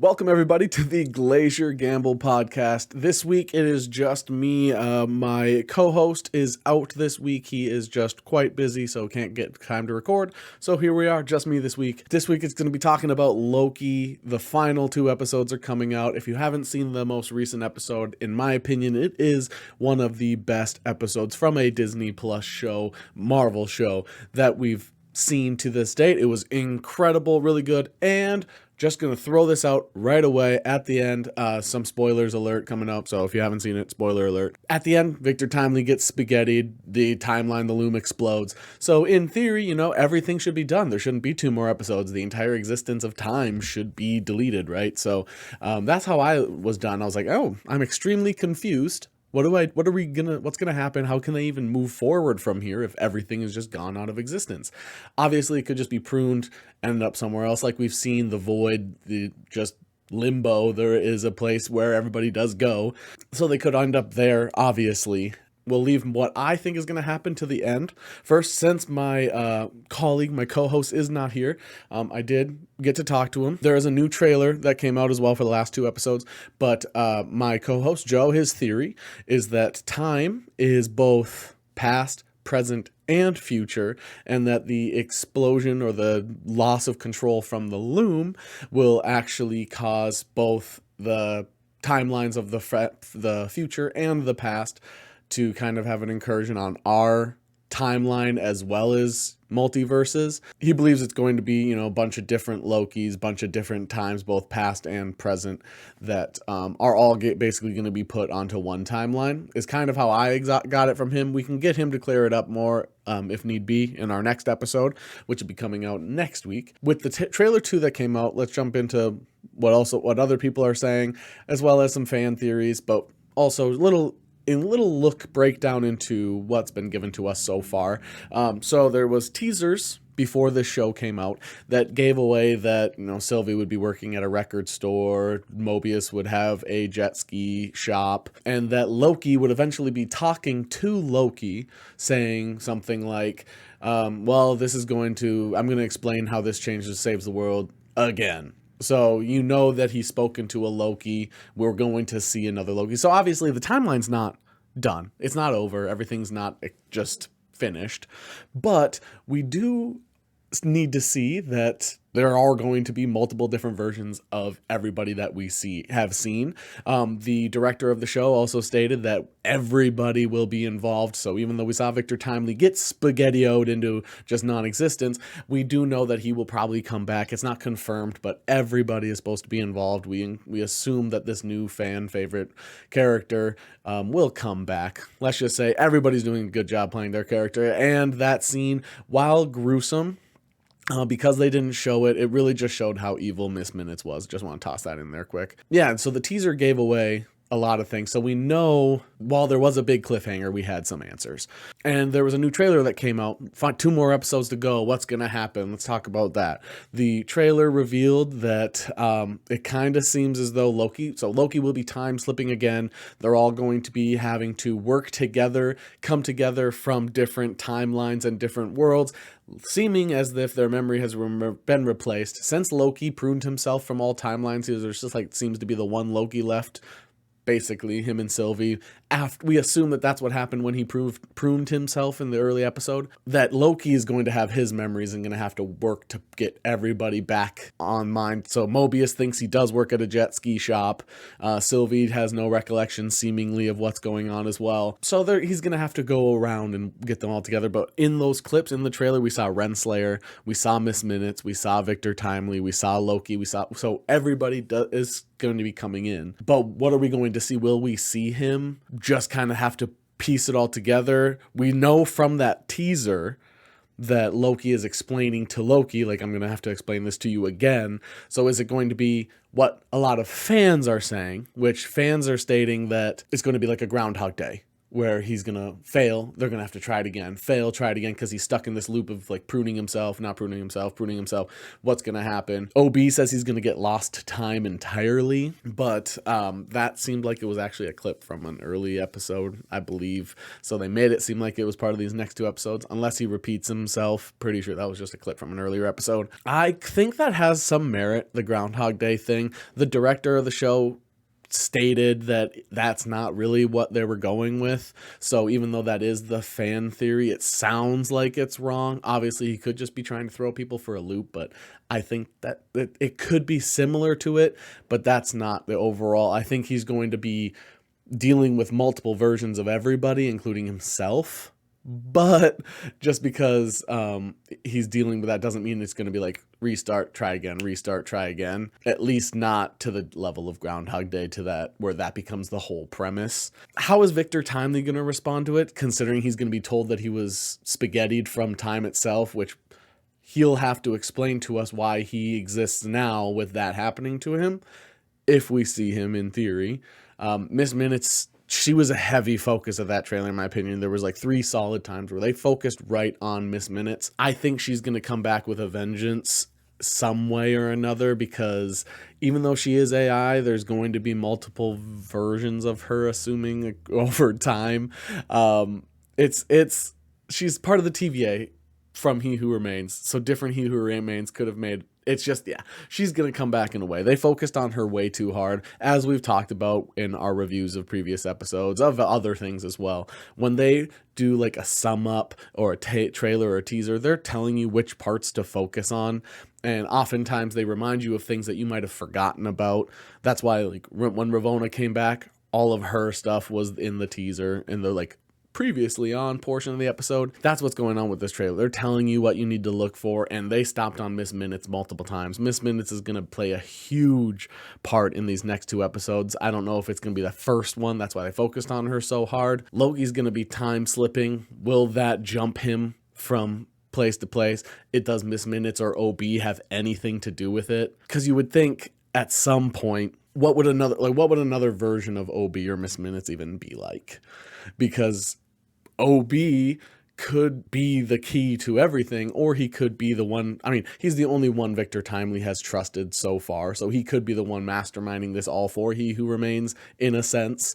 Welcome, everybody, to the Glacier Gamble podcast. This week, it is just me. My co-host is out this week. He is just quite busy, so can't get time to record. So here we are, just me this week. This week, it's going to be talking about Loki. The final 2 episodes are coming out. If you haven't seen the most recent episode, in my opinion, it is one of the best episodes from a Disney Plus show, Marvel show, that we've seen to this date. It was incredible, really good, and just going to throw this out right away at the end. Some spoilers alert coming up, so if you haven't seen it, spoiler alert. At the end, Victor Timely gets spaghettied, the timeline, the loom explodes. So in theory, everything should be done. There shouldn't be 2 more episodes. The entire existence of time should be deleted, right? So that's how I was done. I was like, oh, I'm extremely confused. What's gonna happen? How can they even move forward from here if everything is just gone out of existence? Obviously, it could just be pruned, ended up somewhere else, like we've seen the void, the just limbo. There is a place where everybody does go, so they could end up there, obviously. We'll leave what I think is going to happen to the end. First, since my colleague, my co-host, is not here, I did get to talk to him. There is a new trailer that came out as well for the last 2 episodes, but my co-host, Joe, his theory is that time is both past, present, and future, and that the explosion or the loss of control from the loom will actually cause both the timelines of the future and the past to kind of have an incursion on our timeline as well as multiverses. He believes it's going to be, a bunch of different Lokis, bunch of different times, both past and present, that are all basically going to be put onto one timeline, is kind of how I got it from him. We can get him to clear it up more if need be in our next episode, which will be coming out next week. With the trailer 2 that came out, let's jump into what other people are saying, as well as some fan theories, but also little look breakdown into what's been given to us so far. So there was teasers before this show came out that gave away that, Sylvie would be working at a record store, Mobius would have a jet ski shop, and that Loki would eventually be talking to Loki, saying something like, I'm going to explain how this saves the world again. So that he's spoken to a Loki. We're going to see another Loki. So obviously the timeline's not done. It's not over. Everything's not just finished. But we do need to see that there are going to be multiple different versions of everybody that we have seen. The director of the show also stated that everybody will be involved. So even though we saw Victor Timely get spaghettioed into just non-existence, we do know that he will probably come back. It's not confirmed, but everybody is supposed to be involved. We assume that this new fan favorite character will come back. Let's just say everybody's doing a good job playing their character. And that scene, while gruesome, because they didn't show it, it really just showed how evil Miss Minutes was. Just want to toss that in there quick. Yeah, so the teaser gave away a lot of things. So we know, while there was a big cliffhanger, we had some answers. And there was a new trailer that came out. 2 more episodes to go. What's going to happen? Let's talk about that. The trailer revealed that it kind of seems as though Loki will be time slipping again. They're all going to be having to work together, come together from different timelines and different worlds, seeming as if their memory has been replaced. Since Loki pruned himself from all timelines, there's just seems to be the one Loki left, basically, him and Sylvie. We assume that that's what happened when he pruned himself in the early episode, that Loki is going to have his memories and going to have to work to get everybody back on mind. So Mobius thinks he does work at a jet ski shop. Sylvie has no recollection, seemingly, of what's going on as well. So he's going to have to go around and get them all together. But in those clips, in the trailer, we saw Renslayer, we saw Miss Minutes, we saw Victor Timely, we saw Loki, so everybody is going to be coming in. But what are we going to see? Will we see him just kind of have to piece it all together? We know from that teaser that Loki is explaining to Loki, I'm going to have to explain this to you again. So is it going to be what a lot of fans are saying, which fans are stating that it's going to be like a Groundhog Day, where he's gonna fail. They're gonna have to try it again, fail, try it again, because he's stuck in this loop of like pruning himself, not pruning himself, pruning himself. What's gonna happen? OB says he's gonna get lost to time entirely, but that seemed like it was actually a clip from an early episode, I believe. So they made it seem like it was part of these next 2 episodes, unless he repeats himself. Pretty sure that was just a clip from an earlier episode. I think that has some merit, the Groundhog Day thing. The director of the show stated that that's not really what they were going with. So even though that is the fan theory, it sounds like it's wrong. Obviously, he could just be trying to throw people for a loop, but I think that it could be similar to it, but that's not the overall. I think he's going to be dealing with multiple versions of everybody, including himself. But just because he's dealing with that doesn't mean it's going to be like restart, try again, restart, try again. At least not to the level of Groundhog Day, to that where that becomes the whole premise. How is Victor Timely going to respond to it, considering he's going to be told that he was spaghettied from time itself, which he'll have to explain to us why he exists now with that happening to him, if we see him in theory. Miss Minutes, she was a heavy focus of that trailer, in my opinion. There was like 3 solid times where they focused right on Miss Minutes. I think she's going to come back with a vengeance some way or another, because even though she is AI, there's going to be multiple versions of her, assuming over time. She's part of the TVA from He Who Remains, so different He Who Remains could have made. It's just, yeah, she's going to come back in a way. They focused on her way too hard, as we've talked about in our reviews of previous episodes, of other things as well. When they do like a sum up or a trailer or a teaser, they're telling you which parts to focus on. And oftentimes they remind you of things that you might have forgotten about. That's why, like, when Ravonna came back, all of her stuff was in the teaser, in the like previously on portion of the episode. That's what's going on with this trailer. They're telling you what you need to look for, and they stopped on Miss Minutes multiple times. Miss Minutes is going to play a huge part in these next 2 episodes. I don't know if it's going to be the first one. That's why they focused on her so hard. Loki's going to be time slipping. Will that jump him from place to place? It does Miss Minutes or OB have anything to do with it? Because you would think at some point, what would another version of OB or Miss Minutes even be like? Because OB could be the key to everything, or he could be the one. I mean, he's the only one Victor Timely has trusted so far, so he could be the one masterminding this all for He Who Remains, in a sense.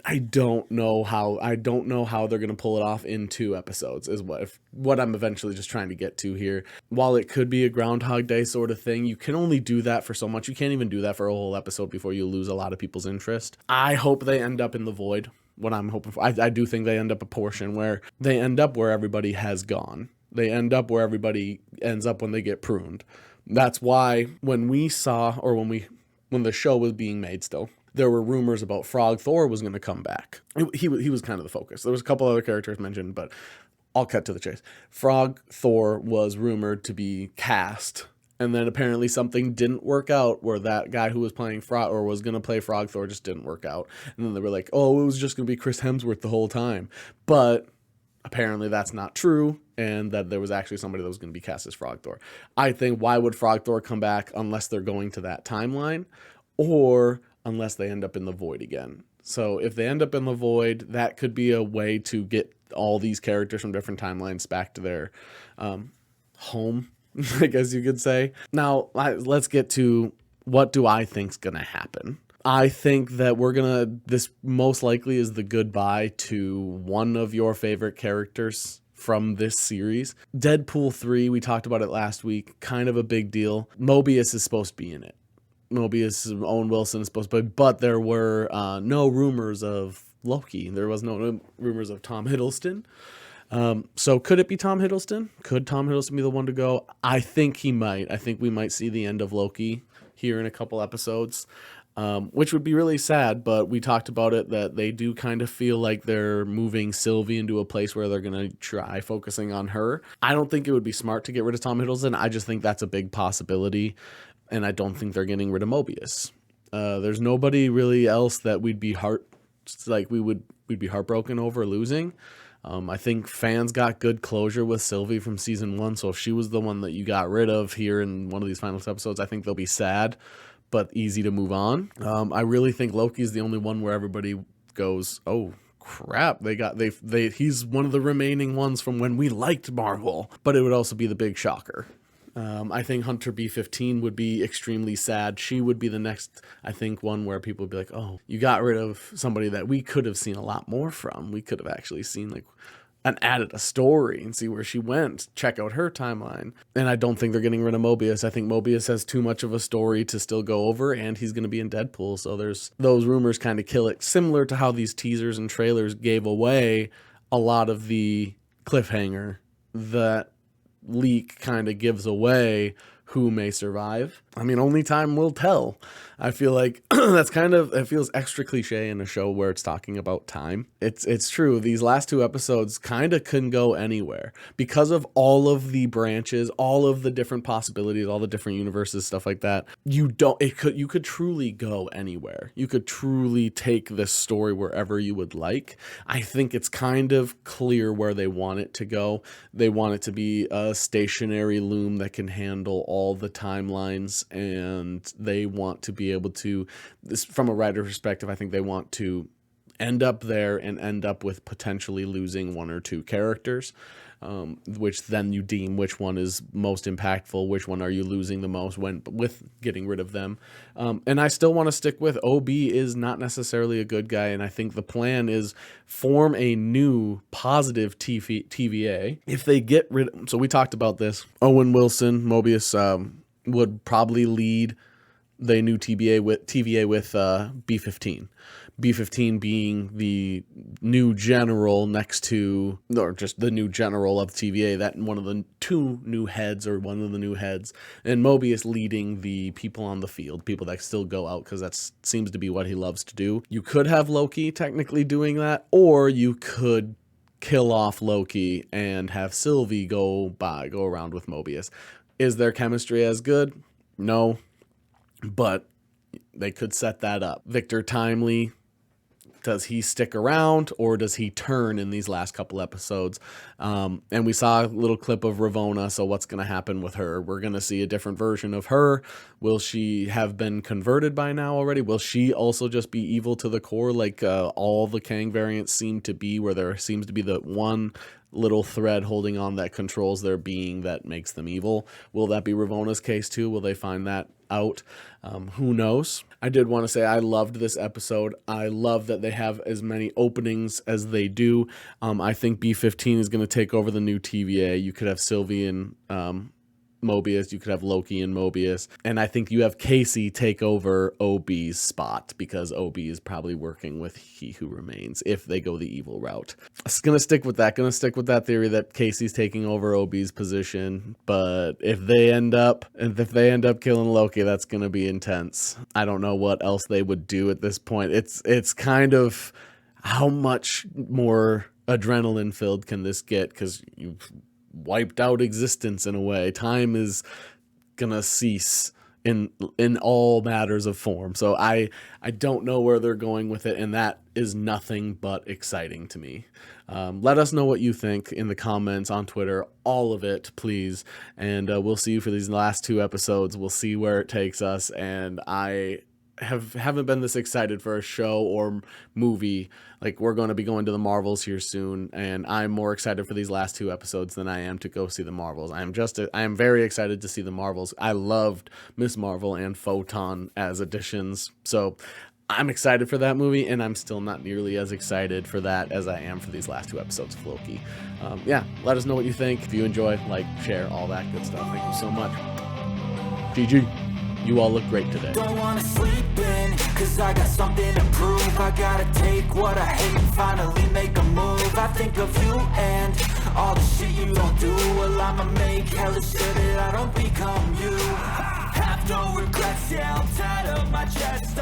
I don't know how they're going to pull it off in 2 episodes, is what I'm eventually just trying to get to here. While it could be a Groundhog Day sort of thing, you can only do that for so much. You can't even do that for a whole episode before you lose a lot of people's interest. I hope they end up in the void. What I'm hoping for, I do think they end up a portion where they end up where everybody has gone. They end up where everybody ends up when they get pruned. That's why when we saw, or when the show was being made still, there were rumors about Frog Thor was going to come back. He was kind of the focus. There was a couple other characters mentioned, but I'll cut to the chase. Frog Thor was rumored to be cast, and then apparently something didn't work out, where that guy who was playing Frog, or was going to play Frog Thor, just didn't work out. And then they were like, oh, it was just going to be Chris Hemsworth the whole time. But apparently that's not true, and that there was actually somebody that was going to be cast as Frog Thor. I think, why would Frog Thor come back unless they're going to that timeline, or unless they end up in the void again? So if they end up in the void, that could be a way to get all these characters from different timelines back to their home, I guess you could say. Now, let's get to what do I think's going to happen. I think that this most likely is the goodbye to one of your favorite characters from this series. Deadpool 3, we talked about it last week, kind of a big deal. Mobius is supposed to be in it. Mobius, Owen Wilson is supposed to be, but there were no rumors of Loki. There was no rumors of Tom Hiddleston. So could it be Tom Hiddleston? Could Tom Hiddleston be the one to go? I think he might. I think we might see the end of Loki here in a couple episodes, which would be really sad, but we talked about it, that they do kind of feel like they're moving Sylvie into a place where they're going to try focusing on her. I don't think it would be smart to get rid of Tom Hiddleston. I just think that's a big possibility, and I don't think they're getting rid of Mobius. There's nobody really else that we'd be heartbroken over losing. I think fans got good closure with Sylvie from season 1, so if she was the one that you got rid of here in one of these final episodes, I think they'll be sad, but easy to move on. I really think Loki's the only one where everybody goes, oh crap, he's one of the remaining ones from when we liked Marvel. But it would also be the big shocker. I think Hunter B-15 would be extremely sad. She would be the next, I think, one where people would be like, oh, you got rid of somebody that we could have seen a lot more from. We could have actually seen like and added a story and see where she went, check out her timeline. And I don't think they're getting rid of Mobius. I think Mobius has too much of a story to still go over, and he's going to be in Deadpool. So there's those rumors kind of kill it, similar to how these teasers and trailers gave away a lot of the cliffhanger. That leak kind of gives away who may survive. I mean, only time will tell. I feel like that's kind of, it feels extra cliche in a show where it's talking about time. It's true. These last 2 episodes kind of couldn't go anywhere because of all of the branches, all of the different possibilities, all the different universes, stuff like that. You could truly go anywhere. You could truly take this story wherever you would like. I think it's kind of clear where they want it to go. They want it to be a stationary loom that can handle all the timelines, and they want to be able to, this from a writer perspective, I think they want to end up there and end up with potentially losing 1 or 2 characters, which then you deem which one is most impactful, which one are you losing the most with getting rid of them. And I still want to stick with OB is not necessarily a good guy, and I think the plan is form a new positive TVA. If they get rid, so we talked about this, Owen Wilson, Mobius would probably lead the new TVA with B-15. B-15 being the new general next to, or just the new general of TVA, that one of the 2 new heads, or one of the new heads, and Mobius leading the people on the field, people that still go out, because that seems to be what he loves to do. You could have Loki technically doing that, or you could kill off Loki and have Sylvie go around with Mobius. Is their chemistry as good? No. But they could set that up. Victor Timely, does he stick around or does he turn in these last couple episodes? And we saw a little clip of Ravonna, so what's going to happen with her? We're going to see a different version of her. Will she have been converted by now already? Will she also just be evil to the core like all the Kang variants seem to be, where there seems to be the one little thread holding on that controls their being that makes them evil? Will that be Ravonna's case too? Will they find that out? Who knows? I did want to say I loved this episode. I love that they have as many openings as they do. I think B-15 is going to take over the new TVA. You could have Sylvie and Mobius, you could have Loki and Mobius, and I think you have Casey take over OB's spot, because OB is probably working with He Who Remains if they go the evil route. It's gonna stick with that theory that Casey's taking over OB's position, but if they end up killing Loki, that's gonna be intense. I don't know what else they would do at this point. It's kind of, how much more adrenaline filled can this get, because you've wiped out existence in a way. Time is gonna cease in all matters of form. So I don't know where they're going with it, and that is nothing but exciting to me. Let us know what you think in the comments, on Twitter, all of it, please. And we'll see you for these last 2 episodes. We'll see where it takes us, and I haven't been this excited for a show or movie. Like, we're going to be going to the Marvels here soon, and I'm more excited for these last 2 episodes than I am to go see the Marvels. I am very excited to see the Marvels. I loved Miss Marvel and Photon as additions, so I'm excited for that movie, and I'm still not nearly as excited for that as I am for these last 2 episodes of Loki. Yeah, let us know what you think. If you enjoy, like, share, all that good stuff. Thank you so much. GG. You all look great today. Don't wanna sleep in, cause I got something to prove. I gotta take what I hate and finally make a move. I think of you and all the shit you don't do. Well, I'ma make hella sure that I don't become you. Have no regrets, yeah, I'm tired of my chest.